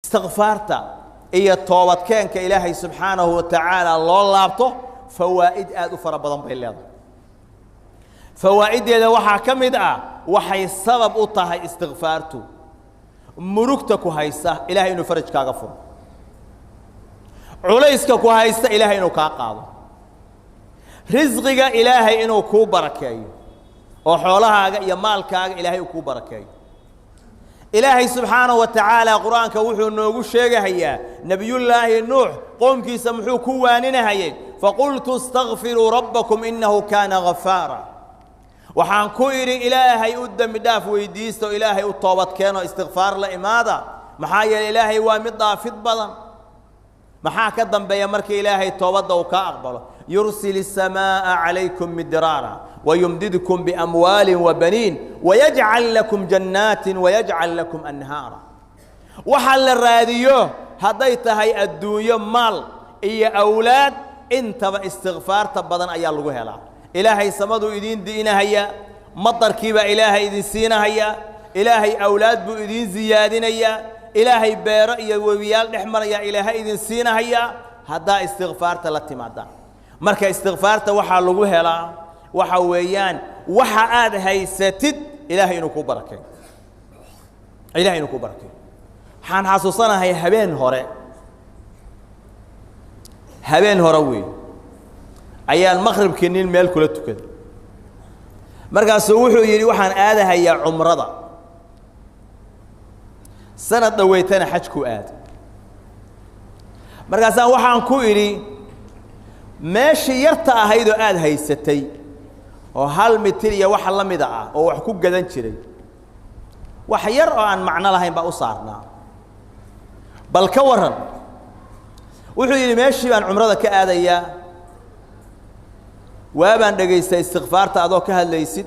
استغفارتا إيه التوبة كان كإلهي سبحانه وتعالى الله لابطه فوائد آدو فربضان بالله فوائد إذا وحا كمد وحي السبب أطاها استغفارته مروكتك هايسة إلهي إنو فرج كاغفر عليسك هايسة إلهي إنو كاقاض رزقك إلهي إنو كو بركاي وحولها يا مالك إلهي كو بركاي إلهي سبحانه وتعالى قرآن كوحو نوغو الشيغة هيا نبي الله نوح قوم كي سمحو كواننا هيا فقلت استغفروا ربكم إنه كان غفارا وحان كويري إلهي قدام داف ويديستو إلهي الطوبت كانوا استغفار لإماذا محايا الإلهي ومضى في البضن محا كدن بيامرك إلهي الطوبت وكا أقبله يرسل السماء عليكم مدرارا ويمددكم بأموال وبنين ويجعل لكم جنات ويجعل لكم أنهارا وحل الراديو هديت هي الدنيا مال إيا أولاد انت استغفار تبضن أيا اللغو هلا إلهي سمدو إدين دينا هيا مطر كيبا إلهي إدين سينا هيا إلهي أولاد بو إدين زيادين هيا إلهي بيرأي وويال نحمر يا إلهي إدين سينا هيا هدا استغفار تلاتي مادا مركا استغفار توحى اللغو هلا waxa weeyaan waxa aad haysatid ilaahay inuu ku barakeeyo ilaahay inuu ku barakeeyo waxaan xasuusanahay habeen hore weey ayaan maghribkii nin meel kula tukaday markaas wuxuu yiri waxaan aadahayaa umrada sanad dhaweeytana xajku aad markaas waxaan ku iri meeshii yarta ahayd oo aad haysatay oo hal mitir iyo wax la mid ah oo wax ku gadan jiray wax yar oo aan macna lahayn ba u saarnaa bal ka waran wuxuu yiri meeshii baan umrada ka aadaya waabaan dhageystay istighfaarta adoo ka hadlaysid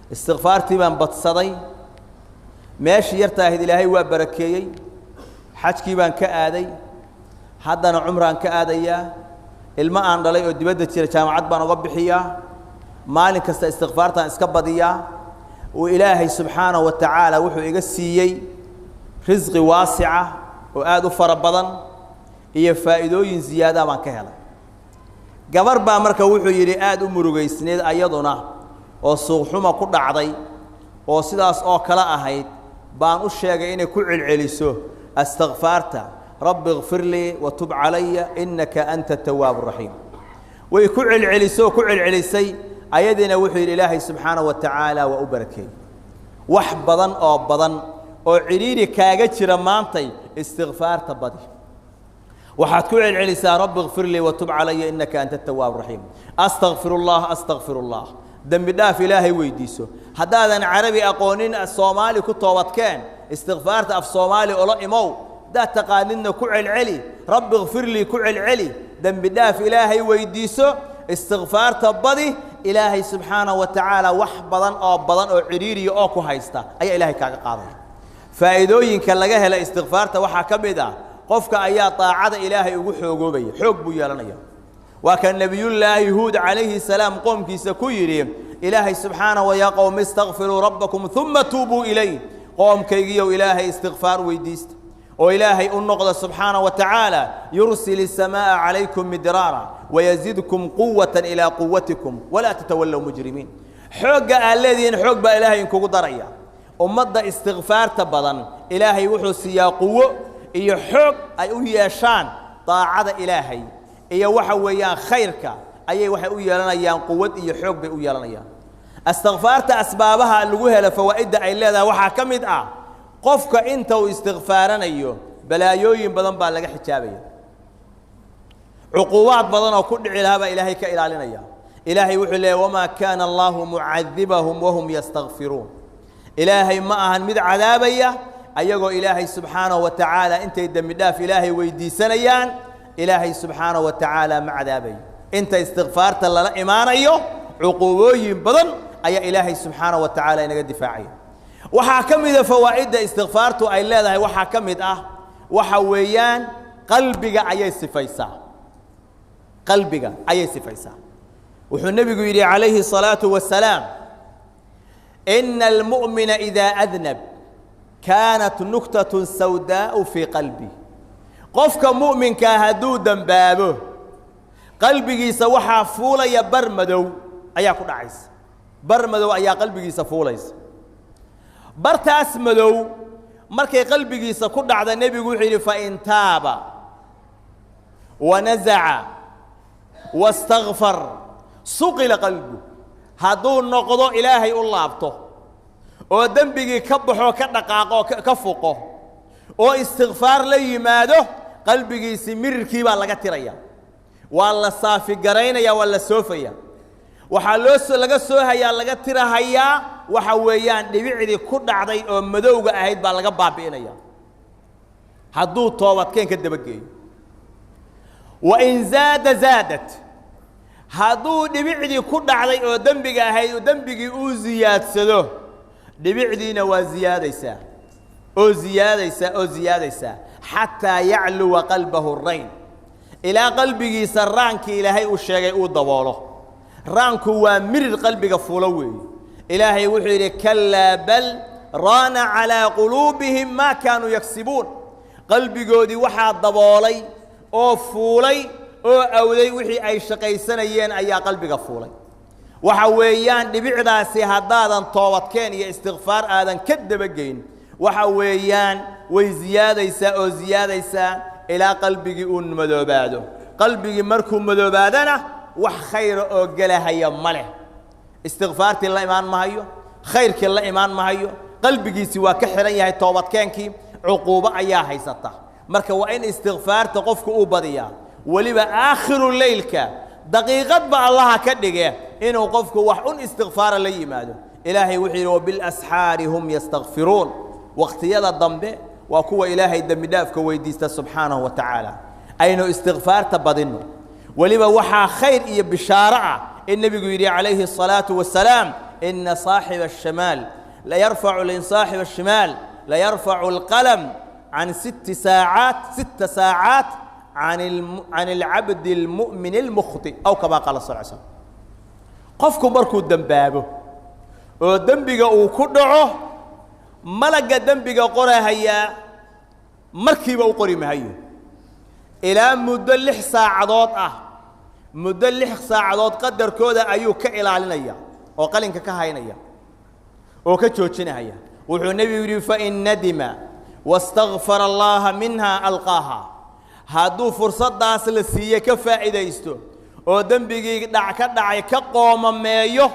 istighfaartii baan badsaday meeshii yarta ahayd ilaahay waa barakeeyay xajkii baan ka aaday haddana umraan ka aadaya ilma aan dhalay oo dibadda jira jaamacad baan uga bixiyaa maalin kasta istighfaartan iska badiya oo ilaahay subhanahu wa ta'ala wuxuu iga siiyay rizqi waasi'a oo aad u fara badan iyo faa'iidooyin ziyaada baan ka helay gabar baa marka wuxuu yiri aad u murugaysneed ayaduna oo suuq xuma ku dhacday oo sidaas oo kala ahayd baan u sheegay inay ku cilciliso astaghfarta rabbi ighfir li wa tub alayya innaka anta at-tawwabur rahim way ku cilcilisay ayadina wuxuu yiri ilaahay subhanahu wa ta'ala wa ubarakay wax badan oo ciriiri kaaga jira maantay istighfaarta badi waxaad ku cilcilisaa rabbi ighfir li wa tub alayya innaka anta at-tawwabur rahim astaghfirullah dambi dhaaf ilaahay weydiiso hadaadan carabi aqoonin Soomaali ku toobadkeen istighfaarta af Soomaali oo la imow دا تقانيننا كعل علي رب اغفر لي كعل علي ذنب داف إلهي ويديسو استغفار تبضي إلهي سبحانه وتعالى وحبضا أو بضا أو عريري أو كهيستا أي إلهي كاك قاضي فائدوين كان لقاها لاستغفار توحى كبدا قفك أيا طاعة إلهي وحوقوبي حب يالنيا وكان نبي الله يهود عليه السلام قوم كيس كيري إلهي سبحانه ويا قوم استغفروا ربكم ثم توبوا إليه قوم كيجيو إلهي استغفار ويديست وإلهي النقض سبحانه وتعالى يرسل السماء عليكم مدرارا ويزيدكم قوة إلى قوتكم ولا تتولوا مجرمين حق الذين حق إلهي إنكو قدريا ومضى استغفار تبضا إلهي وحس يا قوة إيا حق أي شان طاعة إلهي إيا وحويا خيرك أي وحويا لنا يا قوة إيا حق بأويا لنا استغفارت أسبابها اللوهة لفوائد أي لذا وحكمد قفك انت واستغفارنا ايوه بلايوين بدن با لغا حجابيا عقوبات بدن او كدعي لها الهي كالالينيا الهي وحله وما كان الله معذبهم وهم يستغفرون الهي ما اهن مد عذابيا ايغو الهي سبحانه وتعالى انت يدم داف الهي ويديسنيان الهي سبحانه وتعالى مع عذابي انت استغفارت لا ايمانيو عقوبوين بدن اي الهي سبحانه وتعالى انغا دفاعيا waxaa kamid fawaa'ida istighfaartu ay leedahay waxaa kamid waxa weeyaan qalbiga ayay sifaysaa wuxuu nabigu yiri alayhi salatu wassalam innal mu'mina idha adnab كانت نكتة سوداء في قلبي قفك مؤمن كهدو دنبابه قلبي سوحا فولا يا برمدو أيا كنا عايز برمدو أيا قلبي سفوليس برتاس مدو مركي قلبي سكون على النبي يقول فإن تاب ونزع واستغفر صقل قلبه هدون نقضوا إلهي الله أبطه ودنبي كبحه كدقاقه كفقه واستغفار لي ماده قلبي سمير كيبا لغا تريا والله صافي قرينيا ولا سوفيا وحلوس لغا سوهيا لغا ترهيا وحويان دبيعدي ku dhacday oo madowga ahayd baa laga baabiinaya haduu toobad keen ka dabageeyo wa in zaadat haduu dibicdi ku dhacday oo dambiga ahayd oo dambigi uu ziyaadsado dibicdiina waa ziyaadaysa hatta ya'lu qalbuhu ar-rayn ila qalbihi sarraanki ilaahay uu sheegay uu daboolo raanku waa mirir qalbiga fuulo weey إلهي وحيري كلا بل ران على قلوبهم ما كانوا يكسبون قلبي جودي وحى ضبالي أو فولي أو أولي وحي أي شقي سنيين أي قلبي قفولي وحويان لبعدا سهدادا طوات كان يا استغفار آذان كدب الجين وحويان وزيادة يسا زيادة يسا إلى قلبي أون مذوباده قلبي مركم مذوبادنا وخير أوجلها يمله استغفارتي الله إيمان ما هيو خيرك الله إيمان ما هيو قلبي سوى كحرية هي توبة كانكي عقوبة أيها هي سطح مركا وإن استغفار تقفك أوبضيا ولبا آخر الليل دقيقة بأ الله كدقى إنه وقفك وحون استغفار لي ماذا إلهي وحي وبالأسحار هم يستغفرون وقت يلا الضنب وكو إلهي دمدافك ويديست سبحانه وتعالى أين استغفار تبضنه ولبا وحا خير إيا بشارع النبي يقول عليه الصلاة والسلام إن صاحب الشمال لا يرفع صاحب الشمال لا يرفع القلم عن 6 ساعات عن العبد المؤمن المخطئ أو كما قال صلى الله عليه وسلم قفكم بركو الدنبابه ودنبغا وكدعه ملقى دنبغا قرى هيا مركبه وقري مهيو إلى مدة 6 ساعات مدة 6 ساعات قدر كودا أيو كإلالينيا وقلنك كهينيا وكتشوتشنيا والنبي يقول فإن ندم واستغفر الله منها ألقاها هادو فرصة داس لسية كفائدة يستو ودنبغي دعي كقوم مايو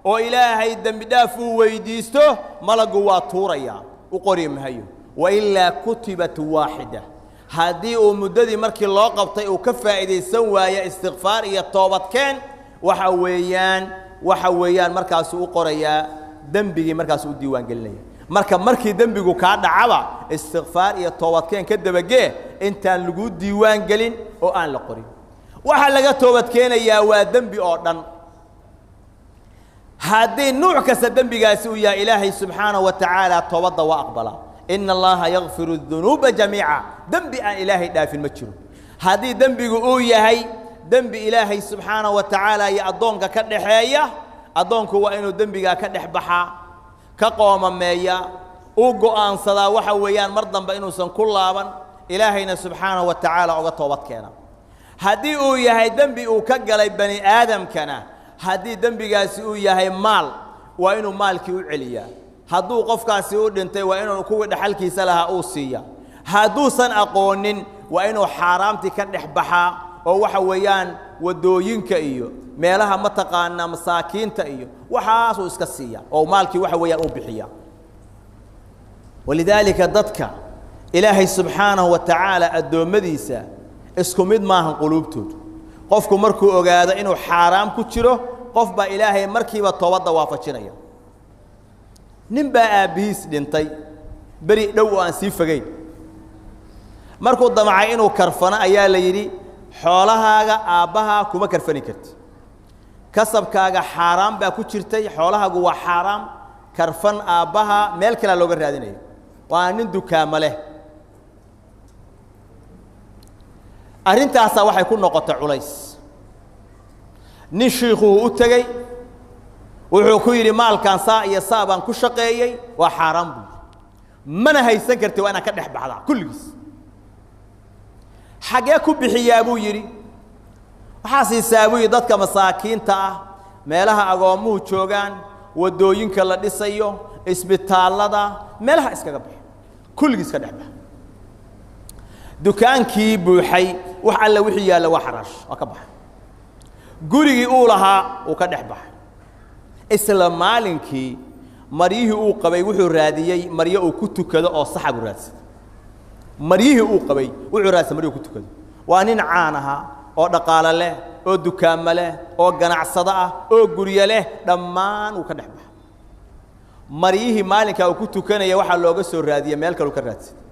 وإلهي الدنب دافو ويديستو ملقوا طوريا وقريم هيو وإلا كتبت واحدة هذه مدة مركي الله قبطي وكفائدة سوايا استغفار يا التوبة كان وحويان مركز وقريا دنبغي مركز الديوان قلني مركي دنبغو كاد عبا استغفار يا التوبة كان كدبجيه انت لقوا ديوان قلن وان لقري waxa laga toobad keenayaa waa dambi oo dhan hadii nooc kasta dambigaasi uu yahay ilaahay subhanahu wa ta'ala toobada waa aqbala inna allaha yaghfiru dhunuba jami'a dambi aan ilaahay dhaafin ma jiro hadii dambigu uu yahay dambi ilaahay subhanahu wa ta'ala ya adoonka ka dhaxeeya adoonku waa inuu dambiga ka dhaxbaxa ka qoomameeya oo go'aansada waxa weeyaan mar dambe inuusan ku laaban ilaahayna subhanahu wa ta'ala uga toobad keena هدي أو يهاي دنبي أو كجلي بني آدم كنا هدي دنبي جالس أو يهاي مال وإنه مال كيو عليا هدو قف كاسيو دنتي وإنه كوي دحل كيسلها أوصية هدو سن أقونن وإنه حرام تكنح بحا أو وحويان ودو ينكئيو مالها متقانا مساكين تأيو وحاسو إسكسية أو مالكي وحويان أو بحيا ولذلك ضدك إلهي سبحانه وتعالى الدو مديسة isku mid maahan quluubtoodu qofku markuu ogaado inuu xaraam ku jiro qof ba ilaahay markiiba toobada waafajinaya ninba aabiis dhintay bari dhow aan sii fogeyn markuu damacay inuu karfana ayaa la yiri xoolahaaga aabaha kuma karfani karti kasabkaaga xaraam ba ku jirtay xoolahaagu waa xaraam karfan aabaha meel kale looga raadinayo waa nin dukaamo leh arrintaasa waxay ku noqotay culays nin sheekhu u tagay wuxuu ku yiri maalkan saa iyo saabaan ku shaqeeyay waa xaraam buu mana haysan kartid waa inaad ka dhex baxdaa kulligiis xagee ku bixiyaa buu yidhi waxaa siisaa buu yidhi dadka masaakiinta ah meelaha agoomuhu joogaan wadooyinka la dhisayo isbitaallada meelaha iskaga bixi kulligiis ka dhex bax dukaankii buuxay wax alla wixii yaalla waa xaraash waa ka baxay gurigii uu lahaa uu ka dhex baxay isla maalinkii maryihii uu qabay wuxuu raadiyey maryo uu ku tukado oo sax buu raadsaday maryihii uu qabay wuxuu raadsaday maryo ku tukado waa nin caan ahaa oo dhaqaale leh oo dukaamo leh oo ganacsado ah oo guryo leh dhammaan uu ka dhex baxay maryihii maalinka uu ku tukanaya waxa looga soo raadiyay meel kale uu ka raadsaday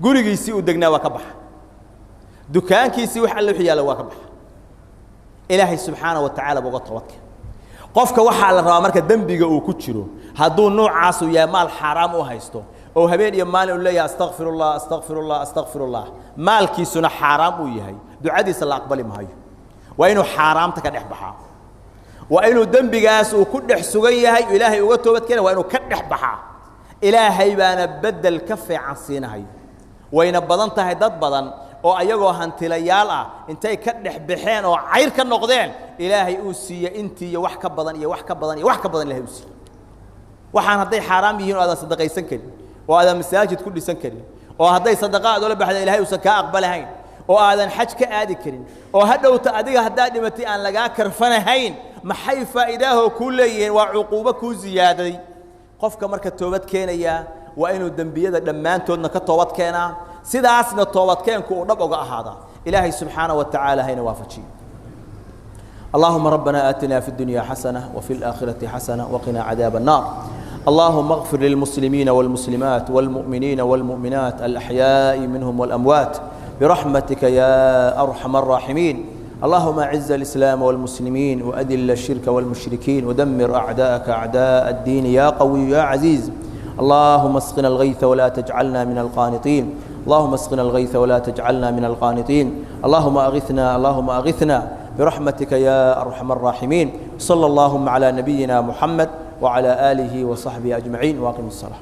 gurigiisii uu degnaa waa ka baxay dukaankiisii wax alla wixii yaalla waa ka baxay ilaahay subxaanahu wa tacaala buu uga toobadkeen qofka waxaa la rabaa marka dembiga uu ku jiro hadduu noocaas uu yahay maal xaaraam u haysto oo habeen iyo maalin uu leeyahay astaghfirullah astaghfirullah astaghfirullah maalkiisuna xaaraam uu yahay ducadiisa la aqbali maayo waa inuu xaaraamta ka dhex baxaa waa inuu dembigaas uu ku dhex sugan yahay ilaahay uga toobadkeena waa inuu ka dhex baxaa ilaahay baana bedel ka fiican siinahayo wayna badan tahay dad badan oo ayagoo hantilayaal ah intay ka dhex baxeen oo cayr ka noqdeen ilaahay uu siiyo intii iyo wax ka badan iyo wax ka badan iyo wax ka badan ilaahay uu siiyo waxaan hadday xaraam yihiin oo aadan sadaqaysan karin oo aadan masaajid ku dhisan karin oo hadday sadaqa aad ula baxda ilaahay uusan kaa aqbalahayn oo aadan xaj ka aadi karin oo hadhowta adiga haddaa dhimatay aan lagaa karfanahayn maxay faa'iidaahoo kuu leeyihiin waa cuquubo kuu ziyaaday qofka marka toobad keenaya waa inuu dembiyada dhammaantoodna ka toobad keenaa sidaasna toobadkeenku uu dhab uga ahaadaa ilaahay subxaanahu wa tacaala hayna waafajiyo اللهم ربنا آتنا في الدنيا حسنة وفي الآخرة حسنة وقنا عذاب النار اللهم اغفر للمسلمين والمسلمات والمؤمنين والمؤمنات الأحياء منهم والأموات برحمتك يا أرحم الراحمين اللهم أعز الإسلام والمسلمين وأذل الشرك والمشركين ودمر أعداءك أعداء الدين يا قوي يا عزيز اللهم اسقنا الغيث ولا تجعلنا من القانطين اللهم اسقنا الغيث ولا تجعلنا من القانطين اللهم أغثنا برحمتك يا أرحم الراحمين صلى اللهم على نبينا محمد وعلى آله وصحبه أجمعين واقم الصلاة